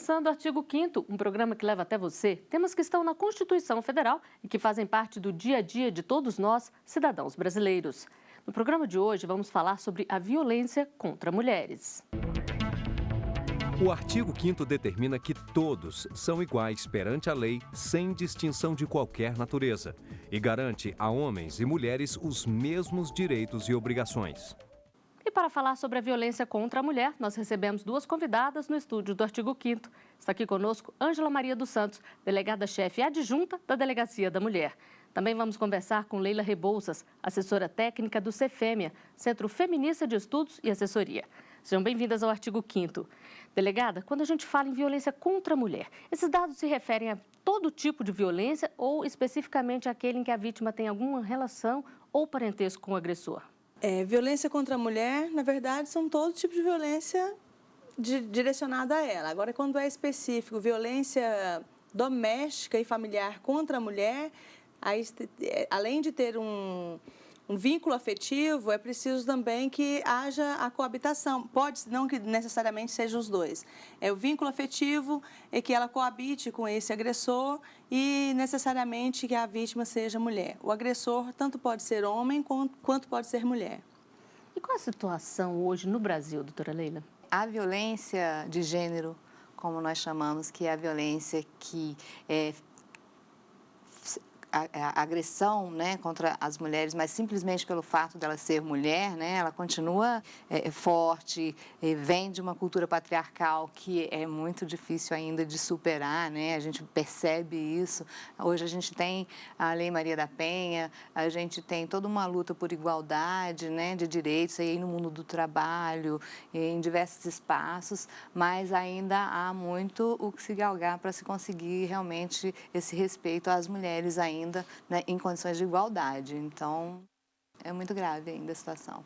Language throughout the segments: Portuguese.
começando o Artigo 5º, um programa que leva até você temas que estão na Constituição Federal e que fazem parte do dia a dia de todos nós, cidadãos brasileiros. No programa de hoje, vamos falar sobre a violência contra mulheres. O artigo 5º determina que todos são iguais perante a lei, sem distinção de qualquer natureza, e garante a homens e mulheres os mesmos direitos e obrigações. E para falar sobre a violência contra a mulher, nós recebemos duas convidadas no estúdio do Artigo 5º. Está aqui conosco Ângela Maria dos Santos, delegada-chefe adjunta da Delegacia da Mulher. Também vamos conversar com Leila Rebouças, assessora técnica do CEFEMEA, Centro Feminista de Estudos e Assessoria. Sejam bem-vindas ao Artigo 5º. Delegada, quando a gente fala em violência contra a mulher, esses dados se referem a todo tipo de violência ou especificamente àquele em que a vítima tem alguma relação ou parentesco com o agressor? Violência contra a mulher, na verdade, são todo tipo de violência direcionada a ela. Agora, quando é específico, violência doméstica e familiar contra a mulher, aí, além de ter um vínculo afetivo, é preciso também que haja a coabitação. Pode, não que necessariamente sejam os dois. O vínculo afetivo é que ela coabite com esse agressor e necessariamente que a vítima seja mulher. O agressor tanto pode ser homem quanto pode ser mulher. E qual a situação hoje no Brasil, doutora Leila? A violência de gênero, como nós chamamos, que é a violência que a agressão, né, contra as mulheres, mas simplesmente pelo fato dela ser mulher, né, ela continua forte, vem de uma cultura patriarcal que é muito difícil ainda de superar, né, a gente percebe isso. Hoje a gente tem a Lei Maria da Penha, a gente tem toda uma luta por igualdade, né, de direitos aí no mundo do trabalho, em diversos espaços, mas ainda há muito o que se galgar para se conseguir realmente esse respeito às mulheres ainda, né, em condições de igualdade. Então, é muito grave ainda a situação.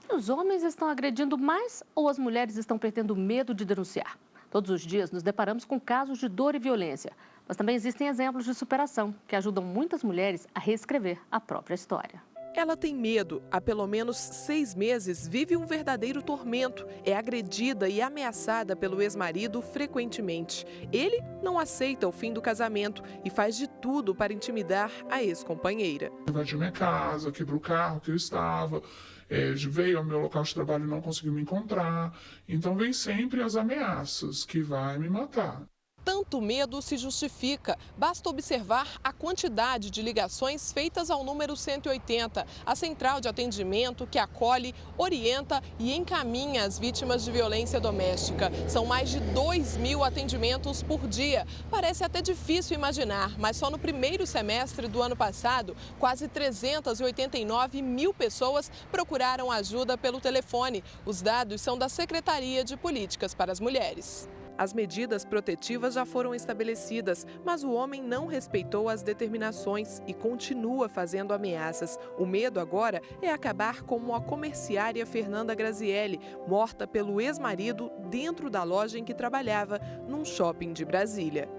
E os homens estão agredindo mais ou as mulheres estão perdendo medo de denunciar? Todos os dias nos deparamos com casos de dor e violência, mas também existem exemplos de superação que ajudam muitas mulheres a reescrever a própria história. Ela tem medo. Há pelo menos 6 meses vive um verdadeiro tormento. É agredida e ameaçada pelo ex-marido frequentemente. Ele não aceita o fim do casamento e faz de tudo para intimidar a ex-companheira. Invadiu minha casa, quebrou o carro que eu estava, veio ao meu local de trabalho e não conseguiu me encontrar. Então vem sempre as ameaças que vai me matar. Tanto medo se justifica. Basta observar a quantidade de ligações feitas ao número 180, a central de atendimento que acolhe, orienta e encaminha as vítimas de violência doméstica. São mais de 2.000 atendimentos por dia. Parece até difícil imaginar, mas só no primeiro semestre do ano passado, quase 389 mil pessoas procuraram ajuda pelo telefone. Os dados são da Secretaria de Políticas para as Mulheres. As medidas protetivas já foram estabelecidas, mas o homem não respeitou as determinações e continua fazendo ameaças. O medo agora é acabar como a comerciária Fernanda Grazielli, morta pelo ex-marido dentro da loja em que trabalhava, num shopping de Brasília.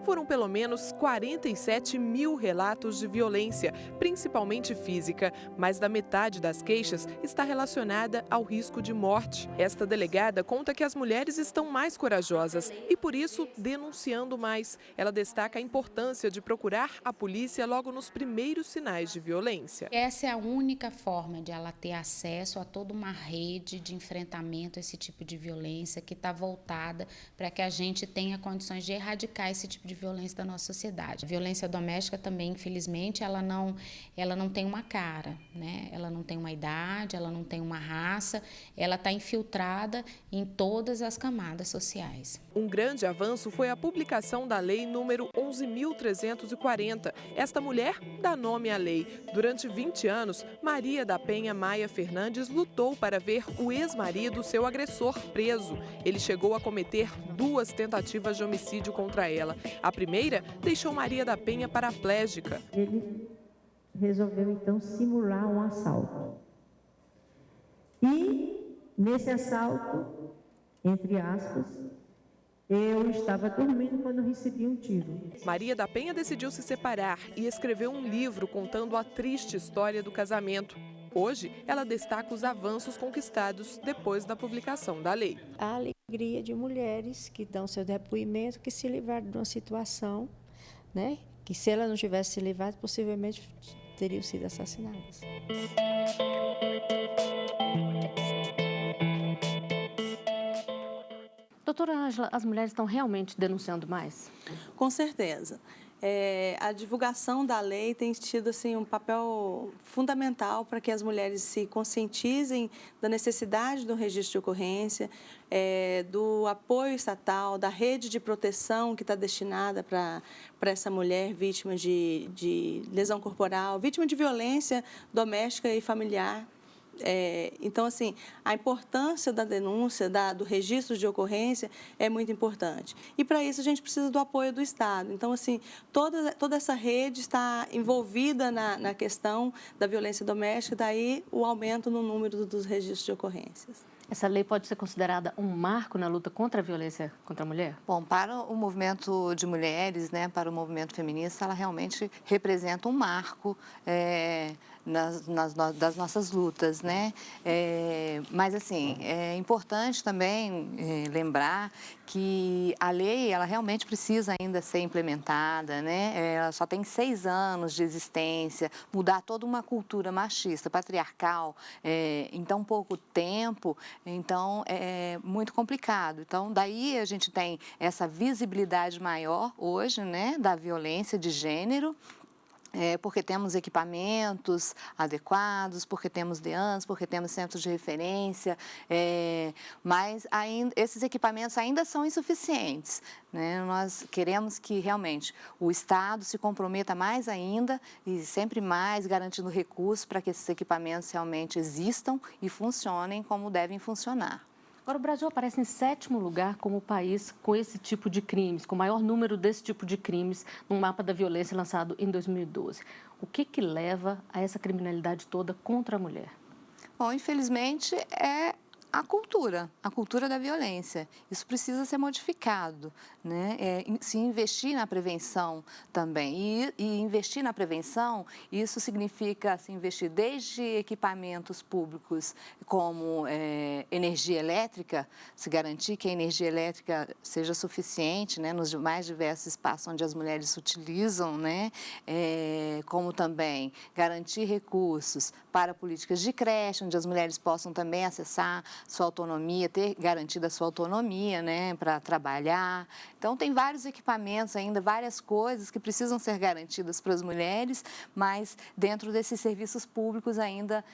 Foram pelo menos 47 mil relatos de violência, principalmente física. Mais da metade das queixas está relacionada ao risco de morte. Esta delegada conta que as mulheres estão mais corajosas e, por isso, denunciando mais. Ela destaca a importância de procurar a polícia logo nos primeiros sinais de violência. Essa é a única forma de ela ter acesso a toda uma rede de enfrentamento a esse tipo de violência que está voltada para que a gente tenha condições de erradicar esse tipo de violência da nossa sociedade. A violência doméstica também, infelizmente, ela não tem uma cara, né? Ela não tem uma idade, ela não tem uma raça, ela está infiltrada em todas as camadas sociais. Um grande avanço foi a publicação da lei número 11.340. Esta mulher dá nome à lei. Durante 20 anos, Maria da Penha Maia Fernandes lutou para ver o ex-marido, seu agressor, preso. Ele chegou a cometer 2 tentativas de homicídio contra ela. A primeira deixou Maria da Penha paraplégica. Ele resolveu, então, simular um assalto. E, nesse assalto, entre aspas, eu estava dormindo quando recebi um tiro. Maria da Penha decidiu se separar e escreveu um livro contando a triste história do casamento. Hoje, ela destaca os avanços conquistados depois da publicação da lei. A lei Alegria de mulheres que dão seu depoimento, que se livraram de uma situação, né, que se ela não tivesse se livrado, possivelmente teriam sido assassinadas. Doutora Ângela, as mulheres estão realmente denunciando mais? Com certeza. A divulgação da lei tem tido assim, um papel fundamental para que as mulheres se conscientizem da necessidade do registro de ocorrência, do apoio estatal, da rede de proteção que está destinada para essa mulher vítima de lesão corporal, vítima de violência doméstica e familiar. Então, assim, a importância da denúncia, do registro de ocorrência é muito importante. E, para isso, a gente precisa do apoio do Estado. Então, assim, toda essa rede está envolvida na questão da violência doméstica, daí o aumento no número dos registros de ocorrências. Essa lei pode ser considerada um marco na luta contra a violência contra a mulher? Bom, para o movimento de mulheres, né, para o movimento feminista, ela realmente representa um marco das nossas lutas, né? Mas, assim, é importante também lembrar que a lei, ela realmente precisa ainda ser implementada, né? Ela só tem 6 anos de existência, mudar toda uma cultura machista, patriarcal, em tão pouco tempo, então é muito complicado. Então, daí a gente tem essa visibilidade maior hoje, né, da violência de gênero, porque temos equipamentos adequados, porque temos DEANs, porque temos centros de referência, mas ainda, esses equipamentos ainda são insuficientes, né? Nós queremos que realmente o Estado se comprometa mais ainda e sempre mais garantindo recursos para que esses equipamentos realmente existam e funcionem como devem funcionar. Agora, o Brasil aparece em 7º lugar como país com esse tipo de crimes, com o maior número desse tipo de crimes no mapa da violência lançado em 2012. O que leva a essa criminalidade toda contra a mulher? Bom, infelizmente é a cultura da violência. Isso precisa ser modificado, né? Se investir na prevenção também. E investir na prevenção, isso significa se investir desde equipamentos públicos como energia elétrica, se garantir que a energia elétrica seja suficiente, né, nos mais diversos espaços onde as mulheres se utilizam, né? Como também garantir recursos para políticas de creche, onde as mulheres possam também acessar sua autonomia, ter garantida a sua autonomia, né, para trabalhar. Então, tem vários equipamentos ainda, várias coisas que precisam ser garantidas para as mulheres, mas dentro desses serviços públicos ainda,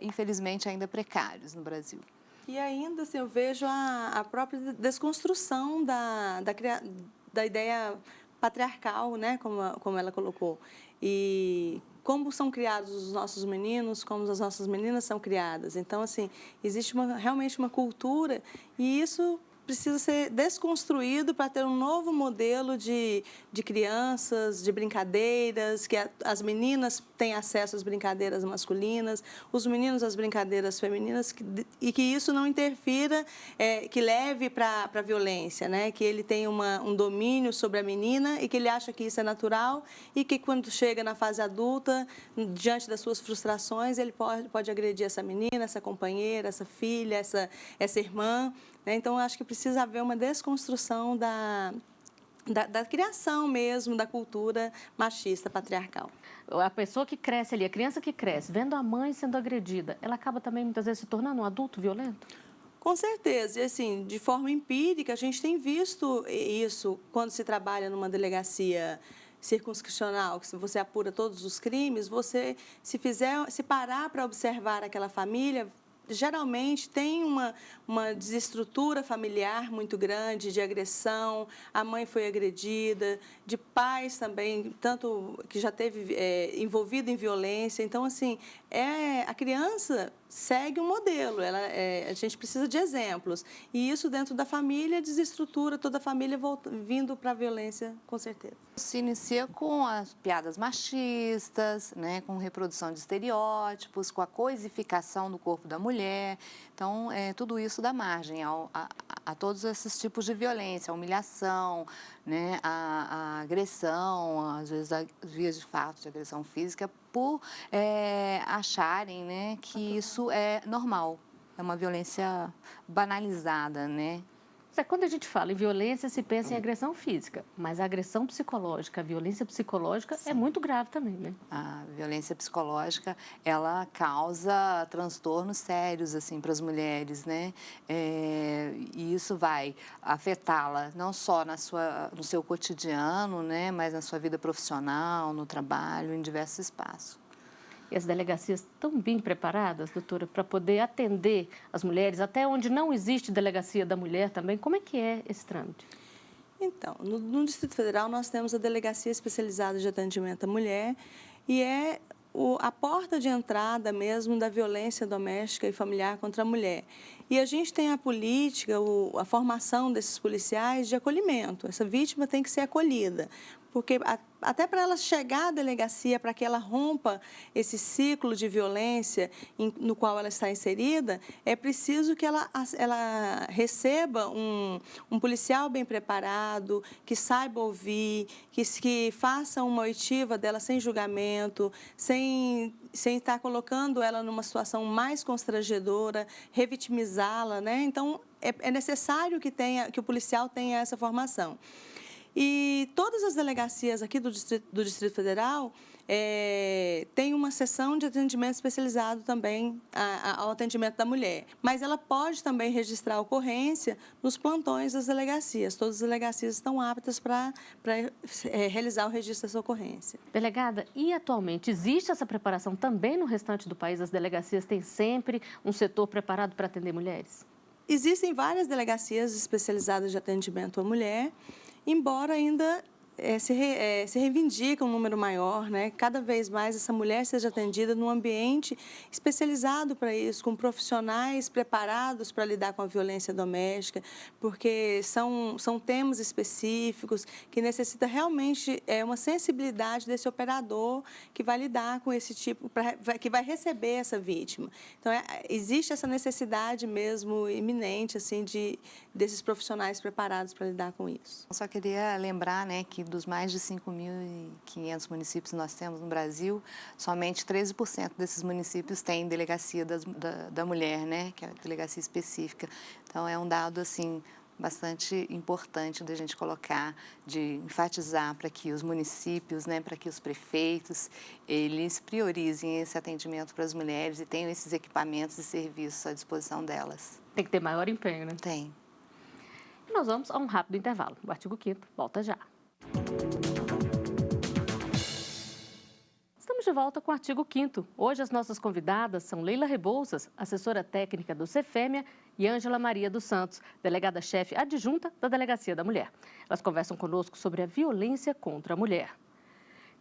infelizmente, ainda precários no Brasil. E ainda, assim, eu vejo a própria desconstrução da ideia patriarcal, né, como ela colocou. E como são criados os nossos meninos, como as nossas meninas são criadas. Então, assim, existe realmente uma cultura e isso precisa ser desconstruído para ter um novo modelo de crianças, de brincadeiras, que as meninas têm acesso às brincadeiras masculinas, os meninos às brincadeiras femininas, e que isso não interfira, que leve para a violência, né? Que ele tem um domínio sobre a menina e que ele acha que isso é natural e que quando chega na fase adulta, diante das suas frustrações, ele pode agredir essa menina, essa companheira, essa filha, essa irmã. Então, eu acho que precisa haver uma desconstrução da criação mesmo, da cultura machista, patriarcal. A pessoa que cresce ali, a criança que cresce, vendo a mãe sendo agredida, ela acaba também, muitas vezes, se tornando um adulto violento? Com certeza. E, assim, de forma empírica, a gente tem visto isso quando se trabalha numa delegacia circunscricional, que se você apura todos os crimes, você, se parar para observar aquela família, geralmente tem uma desestrutura familiar muito grande, de agressão, a mãe foi agredida, de pais também, tanto que já teve envolvido em violência. Então, assim, a criança segue um modelo, a gente precisa de exemplos. E isso dentro da família desestrutura toda a família vindo para a violência, com certeza. Se inicia com as piadas machistas, né, com reprodução de estereótipos, com a coisificação do corpo da mulher. Então, tudo isso dá margem a todos esses tipos de violência, a humilhação, né, a agressão, às vezes as vias de fato de agressão física, por acharem, né, que isso é normal. é uma violência banalizada, né? Quando a gente fala em violência, se pensa em agressão física, mas a agressão psicológica, a violência psicológica é muito grave também, né? A violência psicológica, ela causa transtornos sérios, assim, para as mulheres, né? E isso vai afetá-la não só no seu cotidiano, né? Mas na sua vida profissional, no trabalho, em diversos espaços. E as delegacias estão bem preparadas, doutora, para poder atender as mulheres, até onde não existe delegacia da mulher também? Como é que é esse trâmite? Então, no Distrito Federal, nós temos a Delegacia Especializada de Atendimento à Mulher e é a porta de entrada mesmo da violência doméstica e familiar contra a mulher. E a gente tem a política, a formação desses policiais de acolhimento. Essa vítima tem que ser acolhida, porque até para ela chegar à delegacia, para que ela rompa esse ciclo de violência no qual ela está inserida, é preciso que ela receba um policial bem preparado, que saiba ouvir, que faça uma oitiva dela sem julgamento, sem estar colocando ela numa situação mais constrangedora, revitimizá-la, né? Então, é necessário que o policial tenha essa formação. E todas as delegacias aqui do Distrito Federal têm uma seção de atendimento especializado também ao atendimento da mulher. Mas ela pode também registrar a ocorrência nos plantões das delegacias. Todas as delegacias estão aptas para realizar o registro dessa ocorrência. Delegada, e atualmente existe essa preparação também no restante do país? As delegacias têm sempre um setor preparado para atender mulheres? Existem várias delegacias especializadas de atendimento à mulher, embora ainda se reivindica um número maior, né? Cada vez mais essa mulher seja atendida num ambiente especializado para isso, com profissionais preparados para lidar com a violência doméstica, porque são temas específicos que necessita realmente uma sensibilidade desse operador que vai lidar com esse tipo, que vai receber essa vítima. Então, existe essa necessidade mesmo iminente, assim, desses profissionais preparados para lidar com isso. Eu só queria lembrar, né, que dos mais de 5.500 municípios que nós temos no Brasil, somente 13% desses municípios têm delegacia da mulher, né, que é a delegacia específica. Então, é um dado, assim, bastante importante da gente colocar, de enfatizar para que os municípios, né, para que os prefeitos, eles priorizem esse atendimento para as mulheres e tenham esses equipamentos e serviços à disposição delas. Tem que ter maior empenho, né? Tem. E nós vamos a um rápido intervalo. O artigo 5º volta já. Estamos de volta com o artigo 5º. Hoje as nossas convidadas são Leila Rebouças, assessora técnica do Cefêmea, e Ângela Maria dos Santos, delegada-chefe adjunta da Delegacia da Mulher. Elas conversam conosco sobre a violência contra a mulher.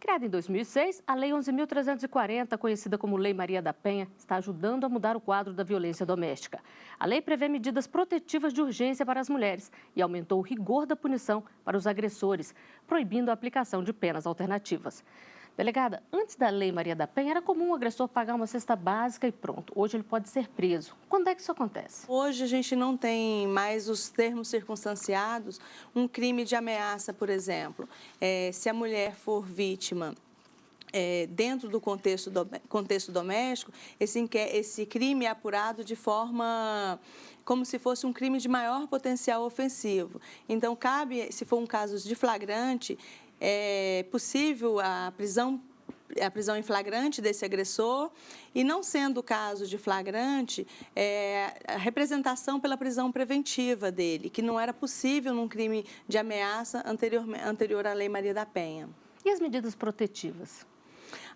Criada em 2006, a Lei 11.340, conhecida como Lei Maria da Penha, está ajudando a mudar o quadro da violência doméstica. A lei prevê medidas protetivas de urgência para as mulheres e aumentou o rigor da punição para os agressores, proibindo a aplicação de penas alternativas. Delegada, antes da Lei Maria da Penha, era comum o agressor pagar uma cesta básica e pronto. Hoje ele pode ser preso. Quando é que isso acontece? Hoje a gente não tem mais os termos circunstanciados. Um crime de ameaça, por exemplo. Se a mulher for vítima dentro do contexto doméstico, esse crime é apurado de forma como se fosse um crime de maior potencial ofensivo. Então, cabe, se for um caso de flagrante, é possível a prisão em flagrante desse agressor e, não sendo o caso de flagrante, a representação pela prisão preventiva dele, que não era possível num crime de ameaça anterior à Lei Maria da Penha. E as medidas protetivas?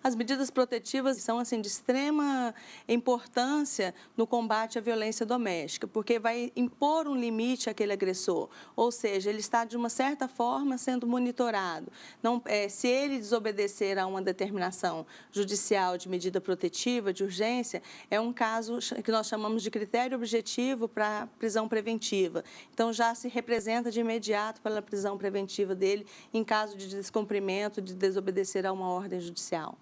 As medidas protetivas são, assim, de extrema importância no combate à violência doméstica, porque vai impor um limite àquele agressor, ou seja, ele está, de uma certa forma, sendo monitorado. Não, se ele desobedecer a uma determinação judicial de medida protetiva, de urgência, é um caso que nós chamamos de critério objetivo para prisão preventiva. Então, já se representa de imediato pela prisão preventiva dele em caso de descumprimento, de desobedecer a uma ordem judicial.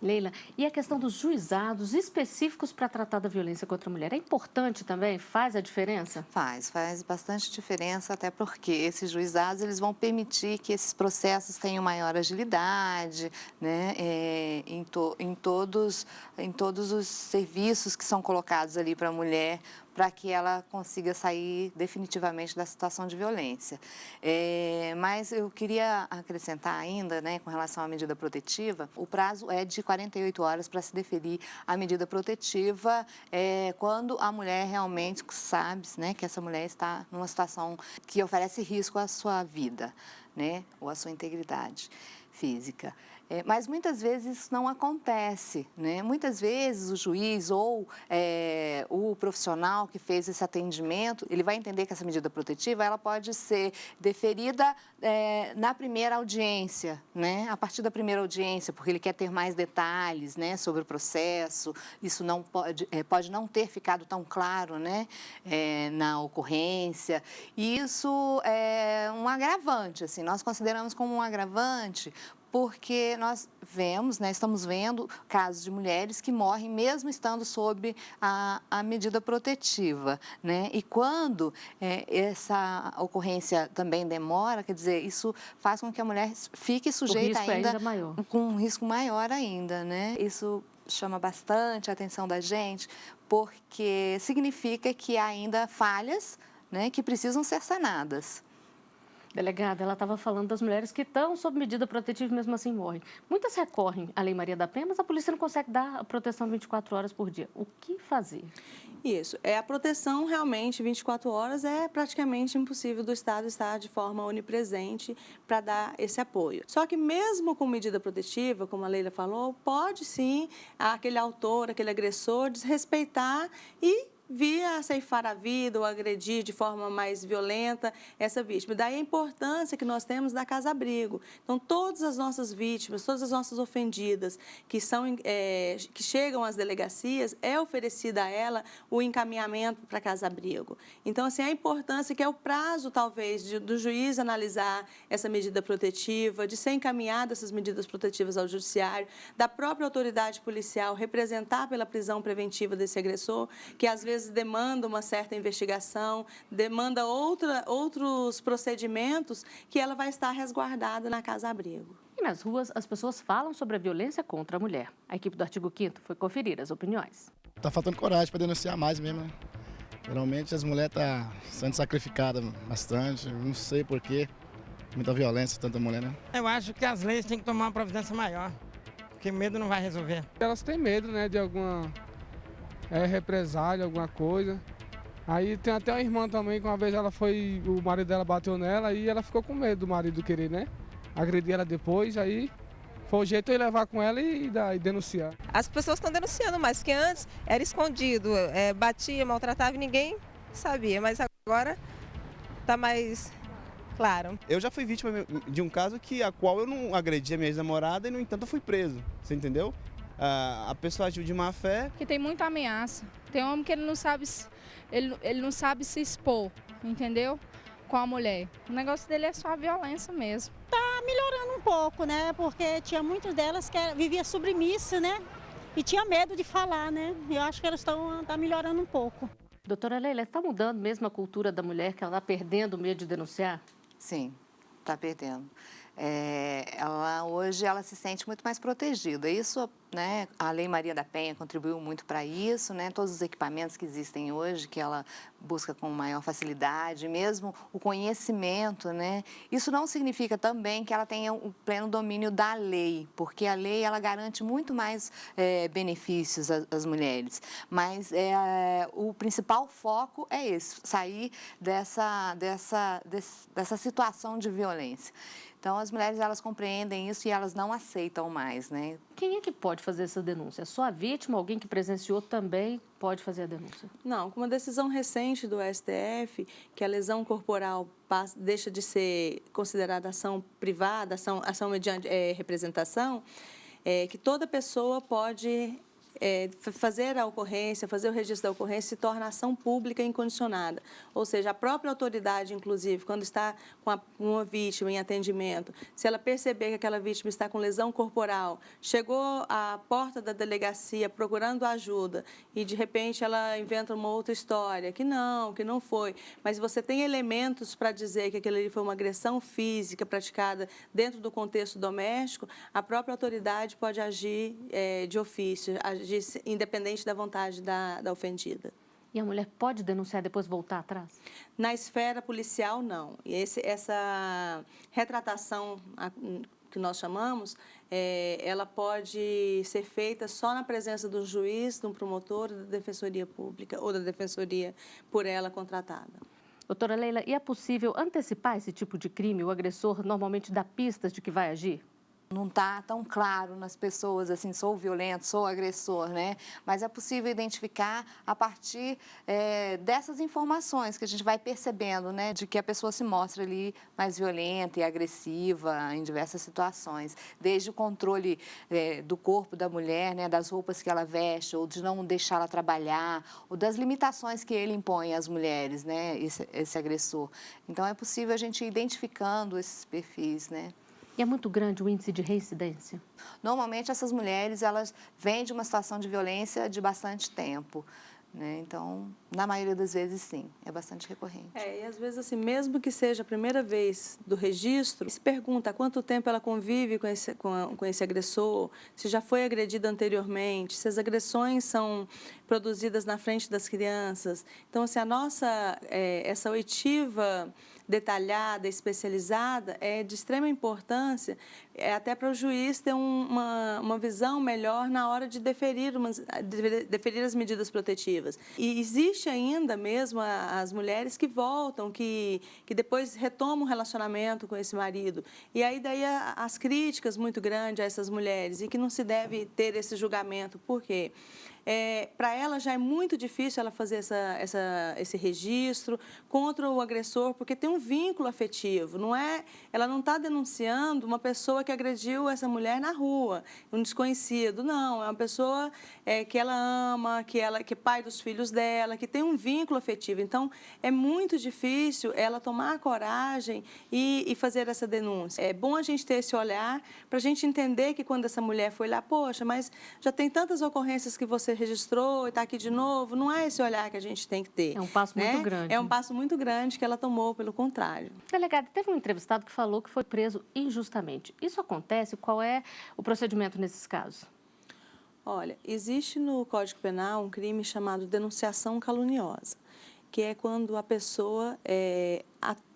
Leila, e a questão dos juizados específicos para tratar da violência contra a mulher, é importante também? Faz a diferença? Faz bastante diferença, até porque esses juizados eles vão permitir que esses processos tenham maior agilidade, né, em todos os serviços que são colocados ali para a mulher, para que ela consiga sair definitivamente da situação de violência. Mas eu queria acrescentar ainda, né, com relação à medida protetiva, o prazo é de 48 horas para se deferir a medida protetiva quando a mulher realmente sabe, né, que essa mulher está numa situação que oferece risco à sua vida, né, ou à sua integridade física. Mas muitas vezes isso não acontece, né? Muitas vezes o juiz ou o profissional que fez esse atendimento, ele vai entender que essa medida protetiva ela pode ser deferida na primeira audiência, né? A partir da primeira audiência, porque ele quer ter mais detalhes, né, sobre o processo. Isso não pode não ter ficado tão claro, né, na ocorrência. E isso é um agravante, assim, nós consideramos como um agravante porque nós vemos, né, estamos vendo casos de mulheres que morrem mesmo estando sob a medida protetiva, né? E quando essa ocorrência também demora, quer dizer, isso faz com que a mulher fique sujeita ainda com um risco maior ainda, né? Isso chama bastante a atenção da gente, porque significa que há ainda falhas, né, que precisam ser sanadas. Delegada, ela estava falando das mulheres que estão sob medida protetiva e mesmo assim morrem. Muitas recorrem à Lei Maria da Penha, mas a polícia não consegue dar a proteção 24 horas por dia. O que fazer? Isso, a proteção realmente 24 horas é praticamente impossível do Estado estar de forma onipresente para dar esse apoio. Só que mesmo com medida protetiva, como a Leila falou, pode sim aquele autor, aquele agressor desrespeitar e vir a ceifar a vida ou agredir de forma mais violenta essa vítima. Daí a importância que nós temos da casa-abrigo. Então, todas as nossas vítimas, todas as nossas ofendidas que chegam às delegacias, é oferecida a ela o encaminhamento para casa-abrigo. Então, assim, a importância que é o prazo, talvez, do juiz analisar essa medida protetiva, de ser encaminhada essas medidas protetivas ao judiciário, da própria autoridade policial representar pela prisão preventiva desse agressor, que às vezes demanda uma certa investigação, demanda outros procedimentos que ela vai estar resguardada na casa-abrigo. E nas ruas, as pessoas falam sobre a violência contra a mulher. A equipe do Artigo 5º foi conferir as opiniões. Tá faltando coragem para denunciar mais mesmo, né? Geralmente as mulheres estão sendo sacrificadas bastante, não sei porquê, muita violência, tanta mulher, né? Eu acho que as leis têm que tomar uma providência maior, porque medo não vai resolver. Elas têm medo, né, de alguma represália, alguma coisa. Aí tem até uma irmã também, que uma vez o marido dela bateu nela e ela ficou com medo do marido querer, né, agredir ela depois, aí foi o jeito de levar com ela e denunciar. As pessoas estão denunciando mais, porque antes era escondido, batia, maltratava e ninguém sabia, mas agora está mais claro. Eu já fui vítima de um caso a qual eu não agredi a minha ex-namorada e, no entanto, eu fui preso, você entendeu? A pessoa agiu de má fé. Porque tem muita ameaça. Tem homem que ele não sabe se expor, entendeu? Com a mulher. O negócio dele é só a violência mesmo. Tá melhorando um pouco, né? Porque tinha muitas delas que vivia submissa, né? E tinha medo de falar, né? Eu acho que elas estão melhorando um pouco. Doutora Leila, está mudando mesmo a cultura da mulher, que ela está perdendo o medo de denunciar? Sim, está perdendo. Hoje ela se sente muito mais protegida. Isso, né, a Lei Maria da Penha contribuiu muito para isso, né? Todos os equipamentos que existem hoje, que ela busca com maior facilidade, mesmo o conhecimento, né? Isso não significa também que ela tenha o pleno domínio da lei, porque a lei ela garante muito mais benefícios às mulheres. Mas o principal foco é esse, sair dessa situação de violência. Então, as mulheres, elas compreendem isso e elas não aceitam mais, né? Quem é que pode fazer essa denúncia? Só a vítima, alguém que presenciou também pode fazer a denúncia? Não, com uma decisão recente do STF, que a lesão corporal deixa de ser considerada ação privada, ação mediante representação, que toda pessoa pode fazer a ocorrência, fazer o registro da ocorrência se torna ação pública incondicionada. Ou seja, a própria autoridade, inclusive, quando está com uma vítima em atendimento, se ela perceber que aquela vítima está com lesão corporal, chegou à porta da delegacia procurando ajuda e, de repente, ela inventa uma outra história, que não foi, mas você tem elementos para dizer que aquilo ali foi uma agressão física praticada dentro do contexto doméstico, a própria autoridade pode agir de ofício, agir independente da vontade da ofendida. E a mulher pode denunciar e depois voltar atrás? Na esfera policial, não. E essa retratação que nós chamamos, ela pode ser feita só na presença do juiz, do promotor, da defensoria pública ou da defensoria por ela contratada. Doutora Leila, e é possível antecipar esse tipo de crime? O agressor normalmente dá pistas de que vai agir? Não está tão claro nas pessoas, assim, sou violento, sou agressor, né? Mas é possível identificar a partir dessas informações que a gente vai percebendo, né? De que a pessoa se mostra ali mais violenta e agressiva em diversas situações. Desde o controle do corpo da mulher, né? Das roupas que ela veste, ou de não deixá-la trabalhar, ou das limitações que ele impõe às mulheres, né? Esse agressor. Então, é possível a gente ir identificando esses perfis, né? E é muito grande o índice de reincidência? Normalmente, essas mulheres, elas vêm de uma situação de violência de bastante tempo, né? Então, na maioria das vezes, sim, é bastante recorrente. E às vezes, assim, mesmo que seja a primeira vez do registro, se pergunta há quanto tempo ela convive com esse agressor, se já foi agredida anteriormente, se as agressões são produzidas na frente das crianças. Então, assim, essa oitiva detalhada, especializada, é de extrema importância, até para o juiz ter uma visão melhor na hora de deferir as medidas protetivas. E existe ainda mesmo as mulheres que voltam, que depois retomam o relacionamento com esse marido. E aí daí as críticas muito grandes a essas mulheres e que não se deve ter esse julgamento. Por quê? Para ela já é muito difícil ela fazer esse registro contra o agressor, porque tem um vínculo afetivo. Ela não está denunciando uma pessoa que agrediu essa mulher na rua, um desconhecido. Não, é uma pessoa que ela ama, que é pai dos filhos dela, que tem um vínculo afetivo. Então, é muito difícil ela tomar a coragem e fazer essa denúncia. É bom a gente ter esse olhar para a gente entender que quando essa mulher foi lá, poxa, mas já tem tantas ocorrências que você registrou e está aqui de novo, não é esse olhar que a gente tem que ter. É um passo muito grande. É um passo muito grande que ela tomou, pelo contrário. Delegada, teve um entrevistado que falou que foi preso injustamente. Isso acontece? Qual é o procedimento nesses casos? Olha, existe no Código Penal um crime chamado denunciação caluniosa, que é quando a pessoa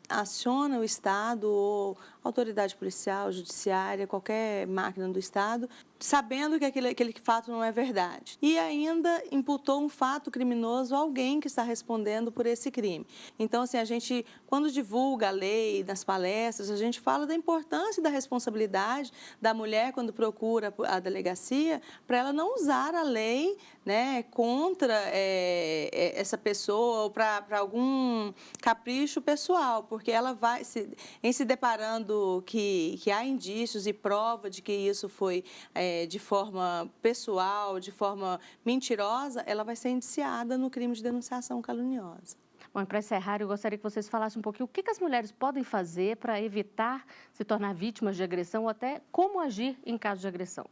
aciona o Estado ou autoridade policial, judiciária, qualquer máquina do Estado, sabendo que aquele fato não é verdade. E ainda imputou um fato criminoso a alguém que está respondendo por esse crime. Então, assim, a gente, quando divulga a lei nas palestras, a gente fala da importância e da responsabilidade da mulher quando procura a delegacia, para ela não usar a lei, né, contra essa pessoa ou para algum capricho pessoal, porque ela vai, em se deparando que há indícios e prova de que isso foi de forma pessoal, de forma mentirosa, ela vai ser indiciada no crime de denunciação caluniosa. Bom, para encerrar, eu gostaria que vocês falassem um pouquinho o que as mulheres podem fazer para evitar se tornar vítimas de agressão ou até como agir em caso de agressão.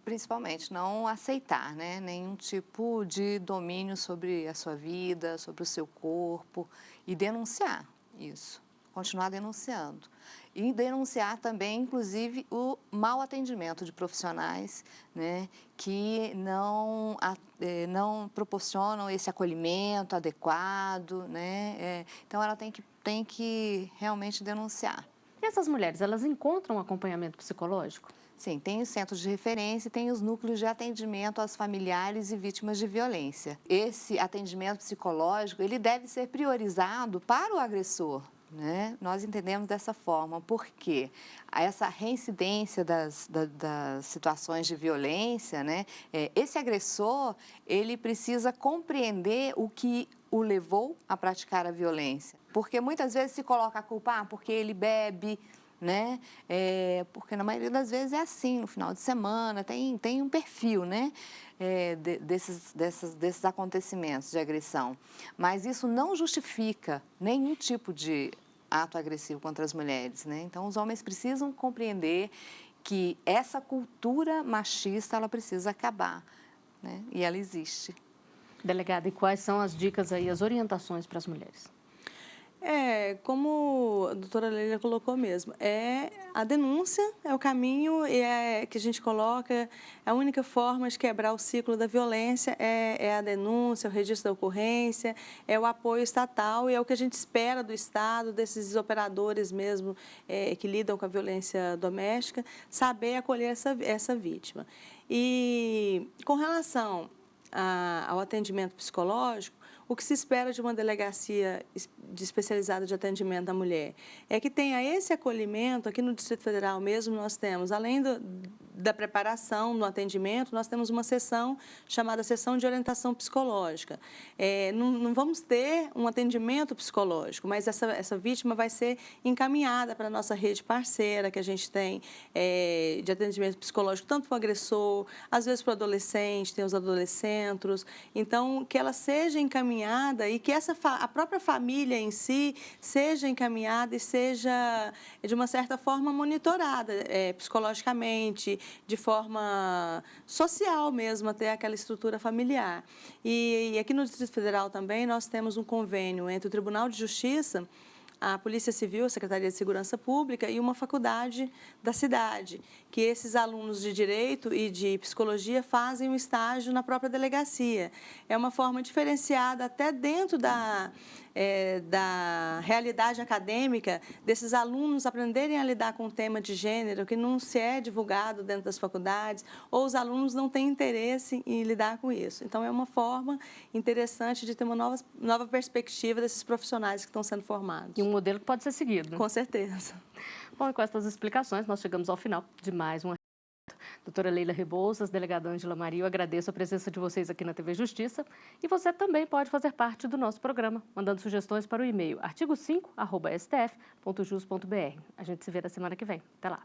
Principalmente não aceitar, né, nenhum tipo de domínio sobre a sua vida, sobre o seu corpo e denunciar isso, continuar denunciando. E denunciar também, inclusive, o mau atendimento de profissionais, né, que não proporcionam esse acolhimento adequado, né? Então, ela tem que realmente denunciar. E essas mulheres, elas encontram acompanhamento psicológico? Sim, tem os centros de referência e tem os núcleos de atendimento aos familiares e vítimas de violência. Esse atendimento psicológico, ele deve ser priorizado para o agressor, né? Nós entendemos dessa forma, porque essa reincidência das situações de violência, né? Esse agressor, ele precisa compreender o que o levou a praticar a violência. Porque muitas vezes se coloca a culpa porque ele bebe, né? Porque na maioria das vezes é assim, no final de semana, tem um perfil, né? Desses acontecimentos de agressão. Mas isso não justifica nenhum tipo de ato agressivo contra as mulheres, né? Então, os homens precisam compreender que essa cultura machista, ela precisa acabar, né? E ela existe. Delegada, e quais são as dicas aí, as orientações para as mulheres? Como a doutora Leila colocou mesmo, a denúncia é o caminho que a gente coloca, a única forma de quebrar o ciclo da violência é a denúncia, o registro da ocorrência, é o apoio estatal e é o que a gente espera do Estado, desses operadores mesmo que lidam com a violência doméstica, saber acolher essa vítima. E com relação ao atendimento psicológico, o que se espera de uma delegacia especializada de atendimento à mulher é que tenha esse acolhimento. Aqui no Distrito Federal mesmo nós temos, além da preparação no atendimento, nós temos uma sessão chamada Sessão de Orientação Psicológica. Não vamos ter um atendimento psicológico, mas essa vítima vai ser encaminhada para a nossa rede parceira que a gente tem de atendimento psicológico, tanto para o agressor, às vezes para o adolescente, tem os adolescentes. Então, que ela seja encaminhada e que a própria família em si seja encaminhada e seja, de uma certa forma, monitorada psicologicamente, de forma social mesmo, até aquela estrutura familiar. E aqui no Distrito Federal também nós temos um convênio entre o Tribunal de Justiça, a Polícia Civil, a Secretaria de Segurança Pública e uma faculdade da cidade, que esses alunos de Direito e de Psicologia fazem um estágio na própria delegacia. É uma forma diferenciada até dentro da realidade acadêmica desses alunos aprenderem a lidar com o tema de gênero, que não se é divulgado dentro das faculdades, ou os alunos não têm interesse em lidar com isso. Então, é uma forma interessante de ter uma nova perspectiva desses profissionais que estão sendo formados. E um modelo que pode ser seguido. Com certeza. Bom, e com essas explicações, nós chegamos ao final de mais um. Doutora Leila Rebouças, delegada Ângela Maria, eu agradeço a presença de vocês aqui na TV Justiça. E você também pode fazer parte do nosso programa, mandando sugestões para o e-mail artigo5@stf.jus.br. A gente se vê na semana que vem. Até lá.